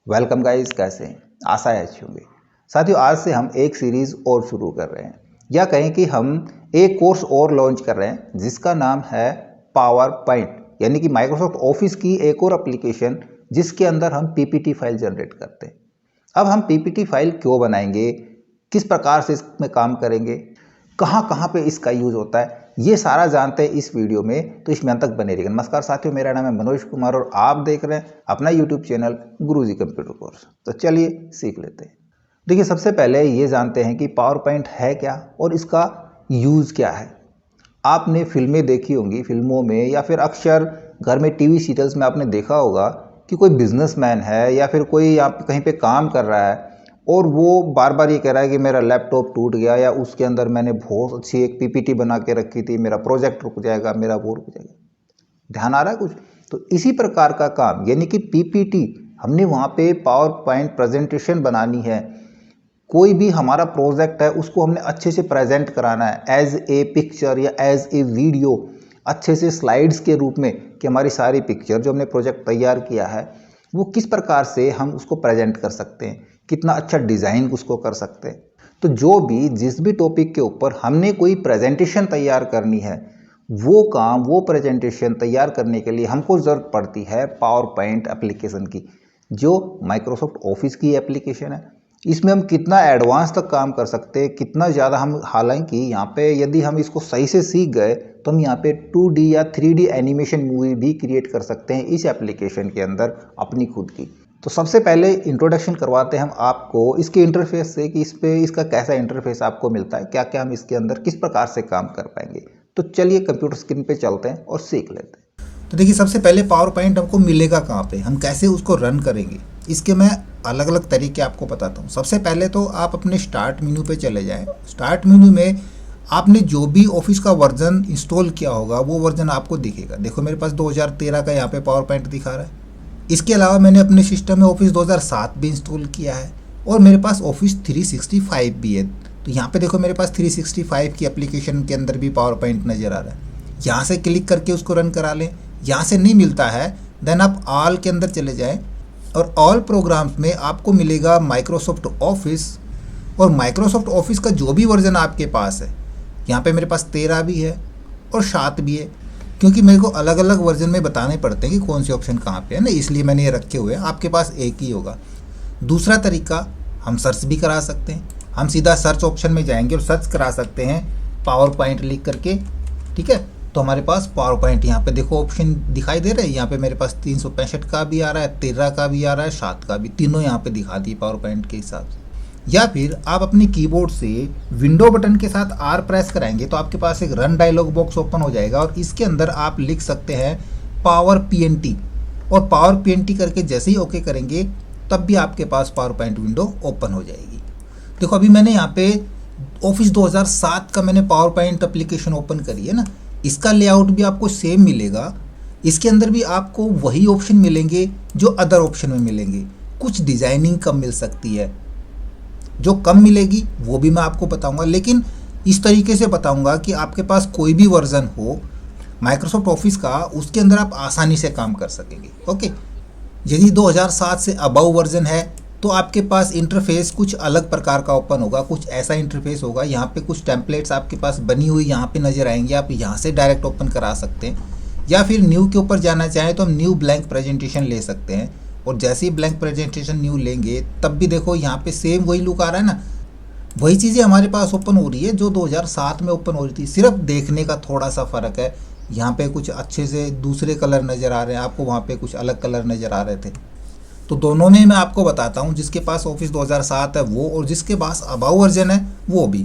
Welcome guys, कैसे हैं? आशा है अच्छी होंगे। साथियों, आज से हम एक सीरीज और शुरू कर रहे हैं, या कहें कि हम एक कोर्स और लॉन्च कर रहे हैं जिसका नाम है पावर पॉइंट, यानी कि माइक्रोसॉफ्ट ऑफिस की एक और एप्लीकेशन जिसके अंदर हम पीपीटी फाइल जनरेट करते हैं। अब हम पीपीटी फाइल क्यों बनाएंगे, किस प्रकार से इसमें काम करेंगे, कहाँ कहाँ पे इसका यूज होता है, ये सारा जानते हैं इस वीडियो में, तो इसमें अंत तक बने रहिएगा। नमस्कार साथियों, मेरा नाम है मनोज कुमार और आप देख रहे हैं अपना यूट्यूब चैनल गुरुजी कंप्यूटर कोर्स। तो चलिए सीख लेते हैं। देखिए, सबसे पहले ये जानते हैं कि पावर पॉइंट है क्या और इसका यूज़ क्या है। आपने फिल्में देखी होंगी, फिल्मों में या फिर अक्सर घर में टीवी सीरियल्स में आपने देखा होगा कि कोई बिजनेसमैन है या फिर कोई आप कहीं पे काम कर रहा है और वो बार बार ये कह रहा है कि मेरा लैपटॉप टूट गया या उसके अंदर मैंने बहुत अच्छी एक पीपीटी बना के रखी थी, मेरा प्रोजेक्ट रुक जाएगा, मेरा वो रुक जाएगा। ध्यान आ रहा है कुछ? तो इसी प्रकार का काम, यानी कि पीपीटी, हमने वहाँ पे पावर पॉइंट प्रेजेंटेशन बनानी है। कोई भी हमारा प्रोजेक्ट है उसको हमने अच्छे से प्रेजेंट कराना है एज ए पिक्चर या एज ए वीडियो, अच्छे से स्लाइड्स के रूप में, कि हमारी सारी पिक्चर जो हमने प्रोजेक्ट तैयार किया है वो किस प्रकार से हम उसको प्रेजेंट कर सकते हैं, कितना अच्छा डिज़ाइन उसको कर सकते हैं। तो जो भी जिस भी टॉपिक के ऊपर हमने कोई प्रेजेंटेशन तैयार करनी है, वो काम, वो प्रेजेंटेशन तैयार करने के लिए हमको ज़रूरत पड़ती है पावर पॉइंट एप्लीकेशन की, जो माइक्रोसॉफ्ट ऑफिस की एप्लीकेशन है। इसमें हम कितना एडवांस तक काम कर सकते हैं, कितना ज़्यादा हम, हालांकि यहाँ पे यदि हम इसको सही से सीख गए तो हम यहाँ पे 2D या 3D एनिमेशन मूवी भी क्रिएट कर सकते हैं इस एप्लीकेशन के अंदर अपनी खुद की। तो सबसे पहले इंट्रोडक्शन करवाते हैं हम आपको इसके इंटरफेस से, कि इस पे इसका कैसा इंटरफेस आपको मिलता है, क्या क्या हम इसके अंदर किस प्रकार से काम कर पाएंगे। तो चलिए कंप्यूटर स्क्रीन पे चलते हैं और सीख लेते हैं। तो देखिए, सबसे पहले पावर पॉइंट हमको मिलेगा कहाँ पे, हम कैसे उसको रन करेंगे, इसके मैं अलग अलग तरीके आपको बताता हूँ। सबसे पहले तो आप अपने स्टार्ट मेन्यू पे चले जाएं। स्टार्ट मेन्यू में आपने जो भी ऑफिस का वर्जन इंस्टॉल किया होगा वो वर्जन आपको दिखेगा। देखो, मेरे पास 2013 का यहाँ पे पावर पॉइंट दिखा रहा है। इसके अलावा मैंने अपने सिस्टम में ऑफिस 2007 भी इंस्टॉल किया है और मेरे पास ऑफिस 365 भी है। तो यहाँ पे देखो, मेरे पास 365 की एप्लीकेशन के अंदर भी पावर पॉइंट नज़र आ रहा है। यहाँ से क्लिक करके उसको रन करा लें। यहाँ से नहीं मिलता है, देन आप ऑल के अंदर चले जाएं और ऑल प्रोग्राम्स में आपको मिलेगा माइक्रोसॉफ्ट ऑफिस, और माइक्रोसॉफ्ट ऑफिस का जो भी वर्जन आपके पास है, यहाँ पे मेरे पास 13 भी है और 7 भी है, क्योंकि मेरे को अलग अलग वर्जन में बताने पड़ते हैं कि कौन से ऑप्शन कहाँ पे है ना, इसलिए मैंने ये रखे हुए हैं। आपके पास एक ही होगा। दूसरा तरीका, हम सर्च भी करा सकते हैं। हम सीधा सर्च ऑप्शन में जाएंगे और सर्च करा सकते हैं पावर पॉइंट लिख करके, ठीक है। तो हमारे पास पावर पॉइंट यहाँ पे देखो ऑप्शन दिखाई दे रहे हैं। यहाँ पे मेरे पास 365 का भी आ रहा है, 13 का भी आ रहा है, 7 का भी, तीनों यहाँ पे दिखा दिए पावर पॉइंट के हिसाब से। या फिर आप अपनी कीबोर्ड से विंडो बटन के साथ R प्रेस कराएंगे तो आपके पास एक रन डायलॉग बॉक्स ओपन हो जाएगा और इसके अंदर आप लिख सकते हैं पावर PNT, और पावर PNT करके जैसे ही ओके करेंगे तब भी आपके पास पावर पॉइंट विंडो ओपन हो जाएगी। देखो, अभी मैंने यहाँ पे ऑफिस 2007 का मैंने पावर पॉइंट एप्लीकेशन ओपन करी है ना, इसका लेआउट भी आपको सेम मिलेगा। इसके अंदर भी आपको वही ऑप्शन मिलेंगे जो अदर ऑप्शन में मिलेंगे। कुछ डिजाइनिंग कम मिल सकती है, जो कम मिलेगी वो भी मैं आपको बताऊंगा, लेकिन इस तरीके से बताऊंगा कि आपके पास कोई भी वर्जन हो माइक्रोसॉफ्ट ऑफिस का, उसके अंदर आप आसानी से काम कर सकेंगे। ओके, यदि 2007 से अबव वर्जन है तो आपके पास इंटरफेस कुछ अलग प्रकार का ओपन होगा, कुछ ऐसा इंटरफेस होगा। यहाँ पे कुछ टेम्पलेट्स आपके पास बनी हुई यहाँ पे नज़र आएंगे, आप यहाँ से डायरेक्ट ओपन करा सकते हैं। या फिर न्यू के ऊपर जाना चाहें तो हम न्यू ब्लैंक प्रेजेंटेशन ले सकते हैं, और जैसे ही ब्लैंक प्रेजेंटेशन न्यू लेंगे तब भी देखो यहाँ पे सेम वही लुक आ रहा है ना, वही चीज़ें हमारे पास ओपन हो रही है जो 2007 में ओपन हो रही थी। सिर्फ देखने का थोड़ा सा फ़र्क है, यहाँ पे कुछ अच्छे से दूसरे कलर नज़र आ रहे हैं, आपको वहाँ पे कुछ अलग कलर नज़र आ रहे थे। तो दोनों में मैं आपको बताता हूँ, जिसके पास ऑफिस 2007 है वो, और जिसके पास अबाउ वर्जन है वो भी।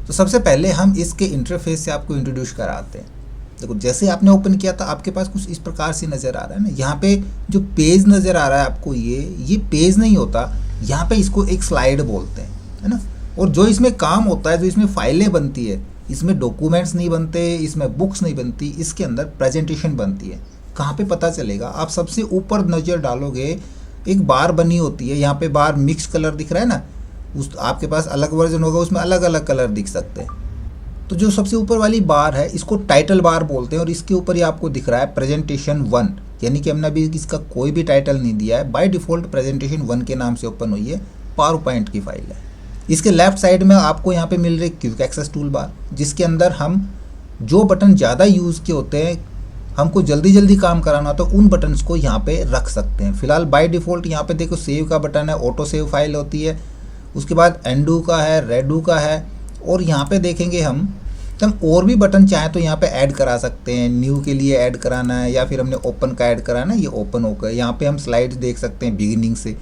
तो सबसे पहले हम इसके इंटरफेस से आपको इंट्रोड्यूस कराते हैं। देखो, जैसे आपने ओपन किया था आपके पास कुछ इस प्रकार से नज़र आ रहा है ना। यहाँ पे जो पेज नज़र आ रहा है आपको, ये पेज नहीं होता, यहाँ पे इसको एक स्लाइड बोलते हैं, है ना। और जो इसमें काम होता है, जो इसमें फाइलें बनती है, इसमें डॉक्यूमेंट्स नहीं बनते, इसमें बुक्स नहीं बनती, इसके अंदर प्रेजेंटेशन बनती है। कहाँ पे पता चलेगा? आप सबसे ऊपर नज़र डालोगे, एक बार बनी होती है, यहाँ पे बार मिक्स कलर दिख रहा है ना, उस आपके पास अलग वर्जन होगा उसमें अलग अलग कलर दिख सकते हैं। तो जो सबसे ऊपर वाली बार है इसको टाइटल बार बोलते हैं, और इसके ऊपर ही आपको दिख रहा है प्रेजेंटेशन 1, यानी कि हमने अभी इसका कोई भी टाइटल नहीं दिया है। बाय डिफ़ॉल्ट प्रेजेंटेशन 1 के नाम से ओपन हुई है, पावर पॉइंट की फाइल है। इसके लेफ्ट साइड में आपको यहाँ पे मिल रही क्विक एक्सेस टूल बार, जिसके अंदर हम जो बटन ज़्यादा यूज़ के होते हैं, हमको जल्दी जल्दी काम कराना तो उन बटन्स को यहाँ पे रख सकते हैं। फिलहाल बाय डिफ़ॉल्ट यहाँ पे देखो सेव का बटन है, ऑटो सेव फाइल होती है, उसके बाद एंडू का है, रेडू का है, और यहाँ पे देखेंगे हम और भी बटन चाहें तो यहाँ पे ऐड करा सकते हैं। न्यू के लिए ऐड कराना है या फिर हमने ओपन का ऐड कराना है, ये ओपन होकर यहाँ पे हम स्लाइड्स देख सकते हैं बिगिनिंग से।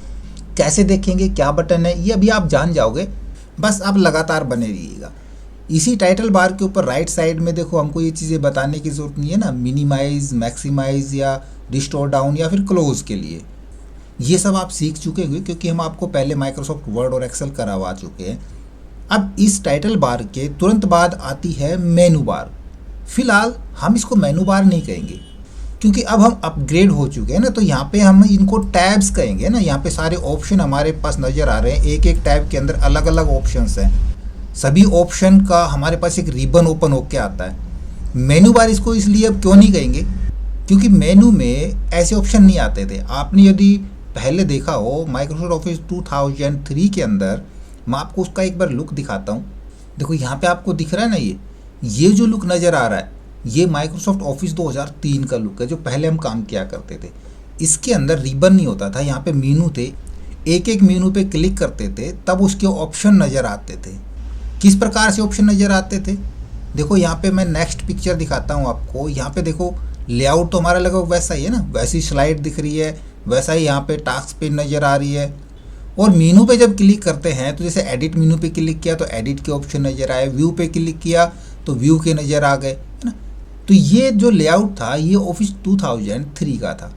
कैसे देखेंगे, क्या बटन है, ये अभी आप जान जाओगे, बस आप लगातार बने रहिएगा। इसी टाइटल बार के ऊपर राइट साइड में देखो, हमको ये चीज़ें बताने की ज़रूरत नहीं है ना, मिनिमाइज, मैक्सिमाइज या रिस्टोर डाउन या फिर क्लोज के लिए, ये सब आप सीख चुके होंगे क्योंकि हम आपको पहले माइक्रोसॉफ्ट वर्ड और एक्सेल करवा चुके हैं। अब इस टाइटल बार के तुरंत बाद आती है मेनू बार। फिलहाल हम इसको मेनू बार नहीं कहेंगे क्योंकि अब हम अपग्रेड हो चुके हैं ना, तो यहाँ पे हम इनको टैब्स कहेंगे ना। यहाँ पे सारे ऑप्शन हमारे पास नज़र आ रहे हैं, एक एक टैब के अंदर अलग अलग ऑप्शंस हैं। सभी ऑप्शन का हमारे पास एक रिबन ओपन होके आता है। मेनू बार इसको इसलिए अब क्यों नहीं कहेंगे क्योंकि मेनू में ऐसे ऑप्शन नहीं आते थे। आपने यदि पहले देखा हो माइक्रोसॉफ्ट ऑफिस 2003 के अंदर, मैं आपको उसका एक बार लुक दिखाता हूँ। देखो यहाँ पे आपको दिख रहा है ना, ये जो लुक नज़र आ रहा है, ये माइक्रोसॉफ्ट ऑफिस 2003 का लुक है जो पहले हम काम किया करते थे। इसके अंदर रिबन नहीं होता था, यहाँ पे मेनू थे, एक एक मेनू पे क्लिक करते थे तब उसके ऑप्शन नज़र आते थे। किस प्रकार से ऑप्शन नज़र आते थे, देखो यहाँ पे मैं नेक्स्ट पिक्चर दिखाता हूँ आपको। यहाँ पे देखो लेआउट तो हमारा लगभग वैसा ही है ना, वैसी स्लाइड दिख रही है, वैसा ही यहाँ पे टास्क पे नज़र आ रही है। और मेनू पे जब क्लिक करते हैं तो जैसे एडिट मेनू पे क्लिक किया तो एडिट के ऑप्शन नज़र आए, व्यू पे क्लिक किया तो व्यू के नज़र आ गए, है ना। तो ये जो लेआउट था ये ऑफिस 2003 का था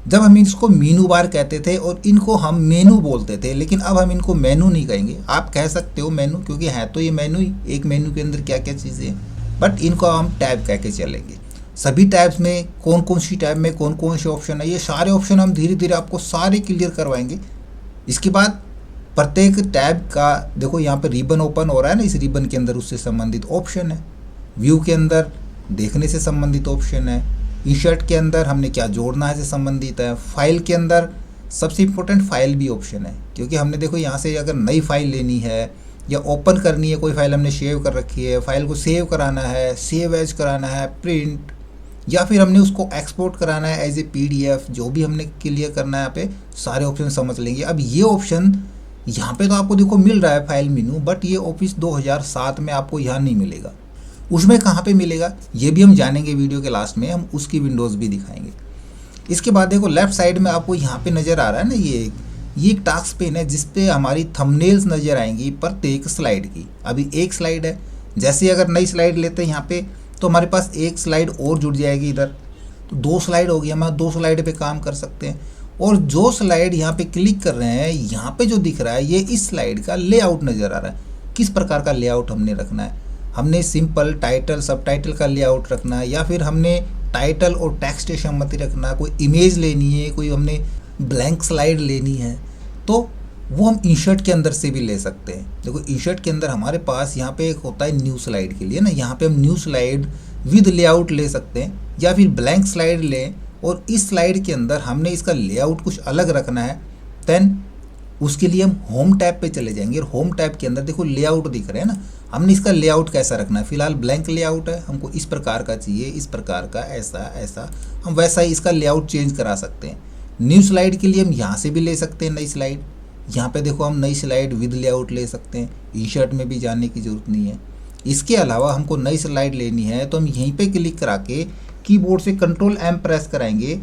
जब हम इसको मेनू बार कहते थे और इनको हम मेनू बोलते थे। लेकिन अब हम इनको मेनू नहीं कहेंगे, आप कह सकते हो मेनू क्योंकि है तो ये मेनू ही, एक मेनू के अंदर क्या क्या चीज़ें हैं, बट इनको हम टैब कह के चलेंगे। सभी टैब्स में कौन कौन सी टैब में कौन कौन से ऑप्शन है, ये सारे ऑप्शन हम धीरे धीरे आपको सारे क्लियर करवाएंगे। इसके बाद प्रत्येक टैब का देखो यहाँ पे रिबन ओपन हो रहा है ना, इस रिबन के अंदर उससे संबंधित ऑप्शन है, व्यू के अंदर देखने से संबंधित ऑप्शन है, इंसर्ट के अंदर हमने क्या जोड़ना है से संबंधित है, फाइल के अंदर सबसे इम्पोर्टेंट फाइल भी ऑप्शन है क्योंकि हमने देखो यहाँ से अगर नई फाइल लेनी है या ओपन करनी है, कोई फाइल हमने सेव कर रखी है, फाइल को सेव कराना है, सेव एज कराना है, प्रिंट, या फिर हमने उसको एक्सपोर्ट कराना है एज ए PDF, जो भी हमने क्लियर करना है, यहाँ पे सारे ऑप्शन समझ लेंगे। अब ये ऑप्शन यहाँ पे तो आपको देखो मिल रहा है फाइल मेनू, बट ये ऑफिस 2007 में आपको यहाँ नहीं मिलेगा। उसमें कहाँ पे मिलेगा ये भी हम जानेंगे वीडियो के लास्ट में, हम उसकी विंडोज़ भी दिखाएंगे। इसके बाद देखो लेफ्ट साइड में आपको यहाँ पे नज़र आ रहा है ना, ये एक टास्क पेन है जिसपे हमारी थंबनेल्स नज़र आएंगी प्रत्येक स्लाइड की। अभी एक स्लाइड है, जैसे अगर नई स्लाइड लेते हैं यहाँ पे तो हमारे पास एक स्लाइड और जुड़ जाएगी इधर, तो 2 स्लाइड हो गई, हम 2 स्लाइड पे काम कर सकते हैं। और जो स्लाइड यहाँ पे क्लिक कर रहे हैं, यहाँ पे जो दिख रहा है ये इस स्लाइड का लेआउट नज़र आ रहा है। किस प्रकार का लेआउट हमने रखना है, हमने सिंपल टाइटल सब टाइटल का लेआउट रखना है या फिर हमने टाइटल और टेक्स्ट सम्मति रखना, कोई इमेज लेनी है, कोई हमने ब्लैंक स्लाइड लेनी है, तो वो हम इंसर्ट के अंदर से भी ले सकते हैं। देखो इंसर्ट के अंदर हमारे पास यहाँ पे एक होता है न्यू स्लाइड के लिए ना, यहाँ पे हम न्यू स्लाइड विद लेआउट ले सकते हैं या फिर ब्लैंक स्लाइड लें और इस स्लाइड के अंदर हमने इसका लेआउट कुछ अलग रखना है, देन उसके लिए हम होम टैब पे चले जाएंगे। और होम टैब के अंदर देखो लेआउट दिख रहे हैं ना, हमने इसका लेआउट कैसा रखना है। फिलहाल ब्लैंक लेआउट है, हमको इस प्रकार का चाहिए, इस प्रकार का, ऐसा ऐसा, हम वैसा ही इसका लेआउट चेंज करा सकते हैं। न्यू स्लाइड के लिए हम यहाँ से भी ले सकते हैं नई स्लाइड, यहाँ पे देखो हम नई स्लाइड विद लेआउट ले सकते हैं, इंसर्ट में भी जाने की ज़रूरत नहीं है। इसके अलावा हमको नई स्लाइड लेनी है तो हम यहीं पे क्लिक करा के कीबोर्ड से Ctrl+M प्रेस कराएंगे,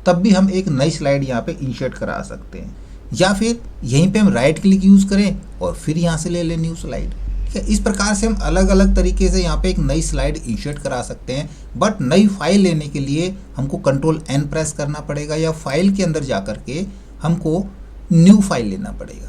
तब भी हम एक नई स्लाइड यहाँ पे इंसर्ट करा सकते हैं। या फिर यहीं पे हम राइट क्लिक यूज़ करें और फिर यहाँ से ले लें न्यू स्लाइड। ठीक है, इस प्रकार से हम अलग अलग तरीके से यहाँ पे एक नई स्लाइड इंसर्ट करा सकते हैं। बट नई फाइल लेने के लिए हमको Ctrl+N प्रेस करना पड़ेगा या फाइल के अंदर जा कर के हमको न्यू फाइल लेना पड़ेगा।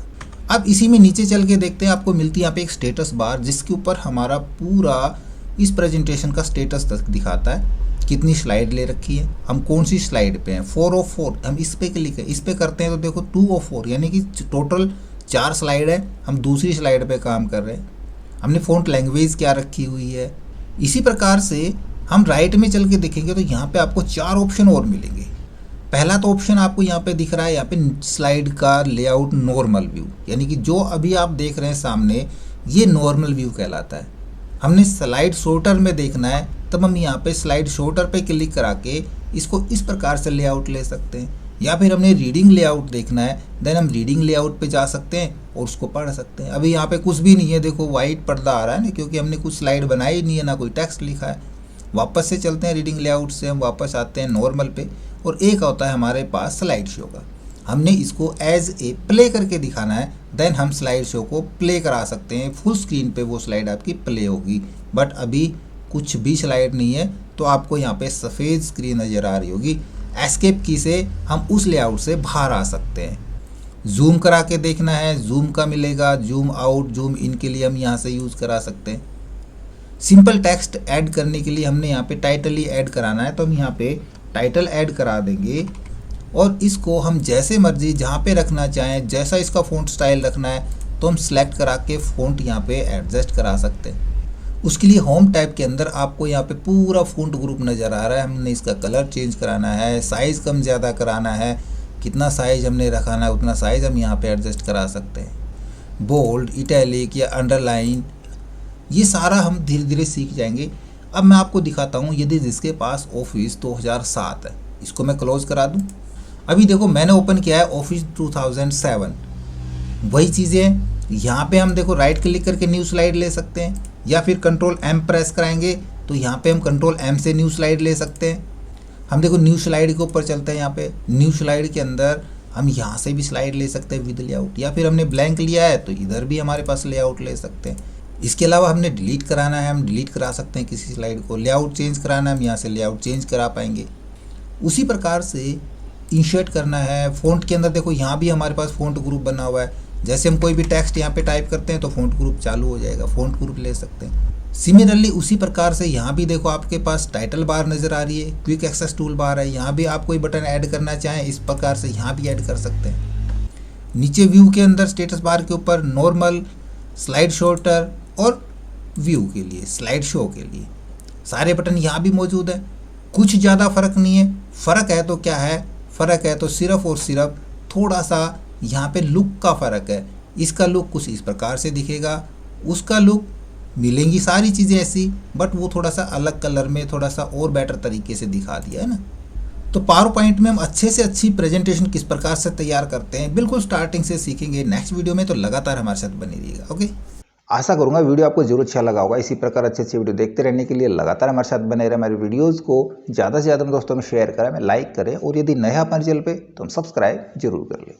अब इसी में नीचे चल के देखते हैं, आपको मिलती है यहाँ पे एक स्टेटस बार जिसके ऊपर हमारा पूरा इस प्रेजेंटेशन का स्टेटस तक दिखाता है, कितनी स्लाइड ले रखी है, हम कौन सी स्लाइड पे हैं, 4 of 4। हम इस पे क्लिक है, इस पे करते हैं तो देखो 2 of 4 यानी कि टोटल 4 स्लाइड है, हम दूसरी स्लाइड पे काम कर रहे हैं। हमने फ़ॉन्ट लैंग्वेज क्या रखी हुई है। इसी प्रकार से हम राइट में चल के देखेंगे तो यहाँ पे आपको 4 ऑप्शन और मिलेंगे। पहला तो ऑप्शन आपको यहाँ पे दिख रहा है, यहाँ पे स्लाइड का लेआउट नॉर्मल व्यू, यानी कि जो अभी आप देख रहे हैं सामने ये नॉर्मल व्यू कहलाता है। हमने स्लाइड शॉर्टर में देखना है तब हम यहाँ पे स्लाइड शॉर्टर पे क्लिक करा के इसको इस प्रकार से लेआउट ले सकते हैं, या फिर हमने रीडिंग लेआउट देखना है देन हम रीडिंग लेआउट पे जा सकते हैं और उसको पढ़ सकते हैं। अभी यहाँ पे कुछ भी नहीं है, देखो वाइट पर्दा आ रहा है ना, क्योंकि हमने कुछ स्लाइड बनाई नहीं है, ना कोई टेक्स्ट लिखा है। वापस से चलते हैं रीडिंग लेआउट से, हम वापस आते हैं नॉर्मल पे, और एक होता है हमारे पास स्लाइड शो का। हमने इसको एज ए प्ले करके दिखाना है, देन हम स्लाइड शो को प्ले करा सकते हैं। फुल स्क्रीन पे वो स्लाइड आपकी प्ले होगी, बट अभी कुछ भी स्लाइड नहीं है तो आपको यहाँ पे सफ़ेद स्क्रीन नज़र आ रही होगी। एस्केप की से हम उस लेआउट से बाहर आ सकते हैं। जूम करा के देखना है, जूम का मिलेगा, जूम आउट जूम इन के लिए हम यहाँ से यूज़ करा सकते हैं। सिंपल टेक्स्ट ऐड करने के लिए हमने यहाँ पे टाइटल ही ऐड कराना है, तो हम यहाँ पे टाइटल ऐड करा देंगे और इसको हम जैसे मर्जी जहाँ पे रखना चाहें, जैसा इसका फ़ॉन्ट स्टाइल रखना है तो हम सेलेक्ट करा के फ़ॉन्ट यहाँ पे एडजस्ट करा सकते हैं। उसके लिए होम टैब के अंदर आपको यहाँ पे पूरा फ़ॉन्ट ग्रुप नज़र आ रहा है। हमने इसका कलर चेंज कराना है, साइज़ कम ज़्यादा कराना है, कितना साइज़ हमने रखाना है उतना साइज़ हम यहाँ पे एडजस्ट करा सकते हैं। बोल्ड, इटैलिक या अंडरलाइन, ये सारा हम धीरे धीरे सीख जाएंगे। अब मैं आपको दिखाता हूँ, यदि जिसके पास ऑफिस 2007 है, इसको मैं क्लोज़ करा दूँ। अभी देखो मैंने ओपन किया है ऑफिस 2007, वही चीज़ें यहाँ पे हम देखो राइट क्लिक करके न्यू स्लाइड ले सकते हैं, या फिर कंट्रोल एम प्रेस कराएंगे तो यहाँ पे हम कंट्रोल एम से न्यू स्लाइड ले सकते हैं। हम देखो न्यू स्लाइड के ऊपर चलते हैं, यहाँ पे न्यू स्लाइड के अंदर हम यहाँ से भी स्लाइड ले सकते हैं विद लेआउट, या फिर हमने ब्लैंक लिया है तो इधर भी हमारे पास लेआउट ले सकते हैं। इसके अलावा हमने डिलीट कराना है, हम डिलीट करा सकते हैं किसी स्लाइड को। लेआउट चेंज कराना है, हम यहाँ से लेआउट चेंज करा पाएंगे। उसी प्रकार से इंसर्ट करना है फ़ॉन्ट के अंदर, देखो यहाँ भी हमारे पास फ़ॉन्ट ग्रुप बना हुआ है। जैसे हम कोई भी टेक्स्ट यहाँ पे टाइप करते हैं तो फ़ॉन्ट ग्रुप चालू हो जाएगा, फ़ॉन्ट ग्रुप ले सकते हैं। सिमिलरली उसी प्रकार से यहाँ भी देखो आपके पास टाइटल बार नज़र आ रही है, क्विक एक्सेस टूल बार है, यहाँ भी आप कोई बटन ऐड करना चाहें इस प्रकार से यहाँ भी ऐड कर सकते हैं। नीचे व्यू के अंदर स्टेटस बार के ऊपर नॉर्मल, स्लाइड शॉर्टर और व्यू के लिए, स्लाइड शो के लिए सारे बटन यहाँ भी मौजूद है। कुछ ज़्यादा फ़र्क नहीं है, फ़र्क है तो क्या है, फ़र्क है तो सिर्फ़ और सिर्फ थोड़ा सा यहाँ पे लुक का फ़र्क है। इसका लुक कुछ इस प्रकार से दिखेगा, उसका लुक मिलेंगी सारी चीज़ें ऐसी, बट वो थोड़ा सा अलग कलर में थोड़ा सा और बेटर तरीके से दिखा दिया है ना। तो पावर पॉइंट में हम अच्छे से अच्छी प्रेजेंटेशन किस प्रकार से तैयार करते हैं बिल्कुल स्टार्टिंग से सीखेंगे नेक्स्ट वीडियो में, तो लगातार हमारे साथ बने रहिएगा। ओके, आशा करूंगा वीडियो आपको जरूर अच्छा लगा होगा। इसी प्रकार अच्छे अच्छे वीडियो देखते रहने के लिए लगातार हमारे साथ बने रहे। हमारे वीडियोस को ज़्यादा से ज़्यादा दोस्तों में शेयर करें, लाइक करें, और यदि नया हमारे चैनल पे तो हम सब्सक्राइब जरूर कर लें।